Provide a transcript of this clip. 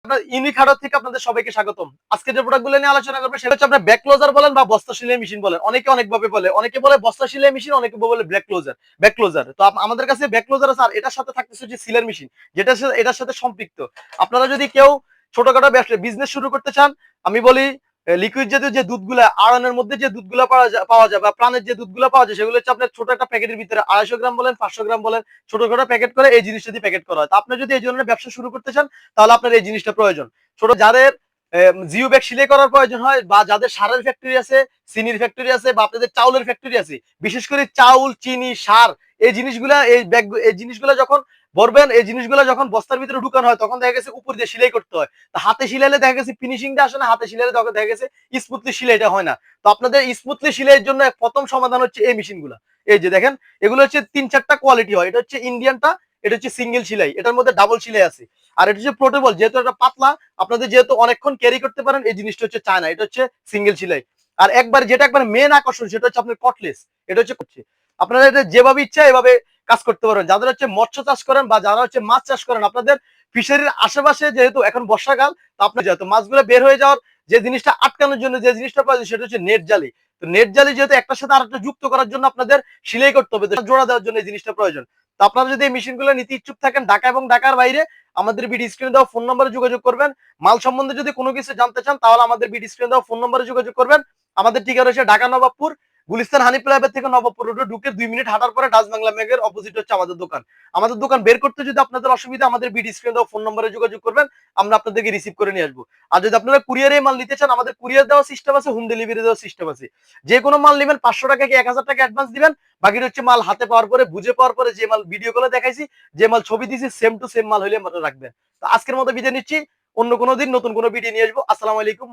Unique hardware থেকে আপনাদের সবাইকে স্বাগতম। আজকে যে প্রোডাক্টগুলো নিয়ে আলোচনা করব সেটা হচ্ছে আপনার ব্যাক ক্লোজার বলেন বা বস্তা সেলাই মেশিন বলেন। অনেকে অনেকভাবে বলে। অনেকে বলে বস্তা সেলাই মেশিন, অনেকে বলে ব্যাক ক্লোজার। তো আমাদের কাছে ব্যাক ক্লোজার আছে, আর এটার সাথে থাকতেছে যে সিলার মেশিন, যেটা এটার সাথে সম্পৃক্ত। আপনারা যদি কেউ ছোটখাটো ব্যবসা বিজনেস শুরু করতে চান, আমি বলি লিকুইড জাতীয় যে দুধগুলা, আয়রনের মধ্যে যে দুধগুলা পাওয়া যায় বা প্রাণের যে দুধগুলা পাওয়া যায়, সেগুলো হচ্ছে আপনার ছোট একটা প্যাকেটের ভিতরে 250 গ্রাম বলেন 500 গ্রাম বলেন ছোটখাটো প্যাকেট করে এই জিনিসটা দিয়ে প্যাকেট করা হয়। তো আপনি যদি এই ধরনের ব্যবসা শুরু করতে চান তাহলে আপনার এই জিনিসটা প্রয়োজন। ছোট যাদের জিও ব্যাগ সিলাই করার প্রয়োজন হয় বা যাদের সারের ফ্যাক্টরি আছে, চিনির ফ্যাক্টরি আছে বা আপনাদের চাউলের ফ্যাক্টরি আছে, বিশেষ করে চাউল, চিনি, সার, এই জিনিসগুলা যখন ভরবেন, এই জিনিসগুলো যখন বস্তার ভিতরে ঢুকানো হয় তখন দেখা গেছে উপর দিয়ে সেলাই করতে হয়। তো হাতে সিলাইলে দেখা গেছে ফিনিশিংটা আসে না, হাতে সিলাইলে তখন দেখা গেছে স্মুথলি সিলাইটা হয় না। তো আপনাদের স্মুথলি সিলাইয়ের জন্য প্রথম সমাধান হচ্ছে এই মেশিনগুলো। এই যে দেখেন, এগুলো হচ্ছে 3-4টা কোয়ালিটি হয়। এটা হচ্ছে ইন্ডিয়ানটা, এটা হচ্ছে সিঙ্গেল সিলাই, এটার মধ্যে ডাবল সিলাই আছে। আর এটা হচ্ছে পোর্টেবল, যেহেতু এটা পাতলা, আপনাদের যেহেতু অনেকক্ষণ ক্যারি করতে পারেন, এই জিনিসটা হচ্ছে চায়না, এটা হচ্ছে সিঙ্গেল সিলাই। আর যেটা একবার মেন আকর্ষণ সেটা হচ্ছে আপনার কটলেস। এটা হচ্ছে আপনারা এটা যেভাবে ইচ্ছা এভাবে কাজ করতে পারবেন। যাদের হচ্ছে মৎস্য চাষ করেন বা যারা হচ্ছে মাছ চাষ করেন, আপনাদের ফিশারির আশেপাশে যেহেতু এখন বর্ষাকাল, তো আপনার যেহেতু মাছগুলো বের হয়ে যাওয়ার যে জিনিসটা আটকানোর জন্য যে জিনিসটা প্রয়োজন সেটা হচ্ছে নেট জালি। তো নেট জালি যেহেতু একটার সাথে আরেকটা যুক্ত করার জন্য আপনাদের সেলাই করতে হবে, জোড়া দেওয়ার জন্য এই জিনিসটা প্রয়োজন। তো আপনারা যদি এই মেশিনগুলো নিতে ইচ্ছুক থাকেন ঢাকা এবং ঢাকার বাইরে, আমাদের ভিডিও স্ক্রিনে দেওয়া ফোন নম্বরে যোগাযোগ করবেন। মাল সম্বন্ধে যদি কোনো কিছু জানতে চান তাহলে আমাদের ভিডিও স্ক্রিনে দেওয়া ফোন নম্বরে যোগাযোগ করবেন। আমাদের ঠিকানা হচ্ছে ঢাকা নবাবপুর, গুলিস্তান হানি প্লাইওভার থেকে নবাবপুর রোডে ঢুকে 2 মিনিট হাঁটার পরে ডাচ বাংলা ব্যাংকের অপোজিট হচ্ছে আমাদের দোকান। আমাদের দোকান বের করতে যদি আপনাদের অসুবিধা, আমাদের ভিডিও স্ক্রিনে দেওয়া ফোন নম্বরে যোগাযোগ করবেন, আমরা আপনাদেরকে রিসিভ করে নিয়ে আসবো। আর যদি আপনারা কুরিয়ারে মাল নিতে চান, আমাদের কুরিয়ার দেওয়ার সিস্টেম আছে, হোম ডেলিভারি দেওয়ার সিস্টেম আছে। যে কোনো মাল নেবেন 500 টাকা কি 1000 টাকা অ্যাডভান্স দিবেন, বাকিটা হচ্ছে মাল হাতে পাওয়ার পরে, বুঝে পাওয়ার পরে, যে মাল ভিডিও কলে দেখাইছি, যে মাল ছবি দিছি, সেম টু সেম মাল হইলে রাখবেন। তো আজকের মতো বিদায় নিচ্ছি, অন্য কোনো দিন নতুন কোনো ভিডিও নিয়ে আসবো। আসসালামু আলাইকুম।